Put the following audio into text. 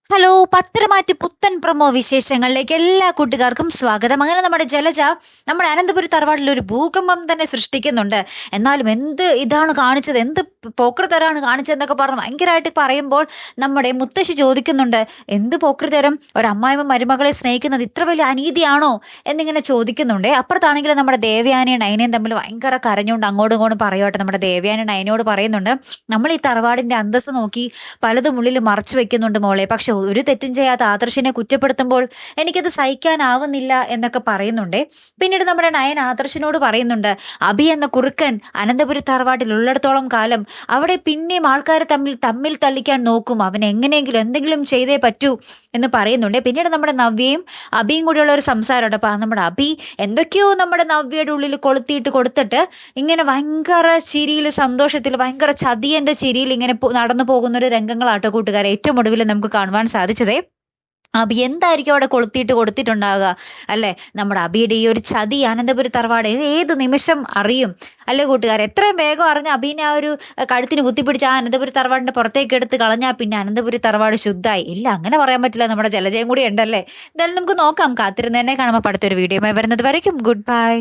Hello! Patharamattu പുത്തൻ promo വിശേഷങ്ങളിലേക്ക് എല്ലാ കൂട്ടുകാർക്കും സ്വാഗതം. അങ്ങനെ നമ്മുടെ ജലജ നമ്മുടെ അനന്തപുരി തറവാട്ടിൽ ഒരു ഭൂകമ്പം തന്നെ സൃഷ്ടിക്കുന്നുണ്ട്. എന്നാലും എന്ത് ഇതാണ് കാണിച്ചത്, എന്ത് പോക്കൃത്തരാണ് കാണിച്ചതെന്നൊക്കെ പറഞ്ഞ് ഭയങ്കരമായിട്ട് പറയുമ്പോൾ നമ്മുടെ മുത്തശ്ശി ചോദിക്കുന്നുണ്ട്. എന്ത് പോക്കൃത്തരം? ഒരമ്മായിമ്മ മരുമകളെ സ്നേഹിക്കുന്നത് ഇത്ര വലിയ അനീതിയാണോ? എന്നിങ്ങനെ ചോദിക്കുന്നുണ്ടേ. അപ്പുറത്താണെങ്കിൽ നമ്മുടെ ദേവയാനിയും നയനയും തമ്മിൽ ഭയങ്കര കരഞ്ഞുകൊണ്ട് അങ്ങോട്ടും ഇങ്ങോട്ടും പറയുവാട്ടെ. നമ്മുടെ ദേവയാനി നയനയോട് പറയുന്നുണ്ട്, നമ്മൾ ഈ തറവാടിന്റെ അന്തസ്സ് നോക്കി പലതും ഉള്ളിൽ മറച്ചു വെക്കുന്നുണ്ട് മോളെ. പക്ഷെ ഒരു തെറ്റും ചെയ്യാത്ത ആദർശിനെ കുറ്റപ്പെടുത്തുമ്പോൾ എനിക്കത് സഹിക്കാനാവുന്നില്ല എന്നൊക്കെ പറയുന്നുണ്ടേ. പിന്നീട് നമ്മുടെ നയൻ ആദർശിനോട് പറയുന്നുണ്ട്, അഭി എന്ന കുറുക്കൻ അനന്തപുരി തറവാട്ടിൽ ഉള്ളിടത്തോളം കാലം അവിടെ പിന്നെയും ആൾക്കാരെ തമ്മിൽ തമ്മിൽ തല്ലിക്കാൻ നോക്കും. അവൻ എങ്ങനെയെങ്കിലും എന്തെങ്കിലും ചെയ്തേ പറ്റൂ എന്ന് പറയുന്നുണ്ട്. പിന്നീട് നമ്മുടെ നവ്യയും അഭിയും കൂടിയുള്ള ഒരു സംസാരമുണ്ട്. അപ്പൊ നമ്മുടെ അഭി എന്തൊക്കെയോ നമ്മുടെ നവ്യയുടെ ഉള്ളിൽ കൊളുത്തിയിട്ട് കൊടുത്തിട്ട് ഇങ്ങനെ ഭയങ്കര ചിരിയിൽ, സന്തോഷത്തിൽ, ഭയങ്കര ചതിയന്റെ ചിരിയിൽ ഇങ്ങനെ നടന്നു പോകുന്ന ഒരു രംഗങ്ങളാട്ടോ കൂട്ടുകാരെ ഏറ്റവും ഒടുവിൽ നമുക്ക് കാണുവാൻ സാധിച്ചതേ. അബി എന്തായിരിക്കും അവിടെ കൊളുത്തിയിട്ട് കൊടുത്തിട്ടുണ്ടാവുക അല്ലെ? നമ്മുടെ അബിയുടെ ഈ ഒരു ചതി അനന്തപുരി തറവാട് ഏത് നിമിഷം അറിയും അല്ലെ കൂട്ടുകാർ? എത്രയും വേഗം അറിഞ്ഞ അബീനെ ആ ഒരു കഴുത്തിന് കുത്തിപ്പിടിച്ച് ആ അനന്തപുരി തറവാടിന്റെ പുറത്തേക്ക് എടുത്ത് കളഞ്ഞാൽ പിന്നെ അനന്തപുരി തറവാട് ശുദ്ധായി. ഇല്ല, അങ്ങനെ പറയാൻ പറ്റില്ല. നമ്മുടെ ജലജയം കൂടി ഉണ്ടല്ലേ. എന്തായാലും നമുക്ക് നോക്കാം. കാത്തിരുന്ന് തന്നെ കാണുമ്പോൾ അടുത്തൊരു വീഡിയോ വരുന്നത് വരയ്ക്കും. Good bye.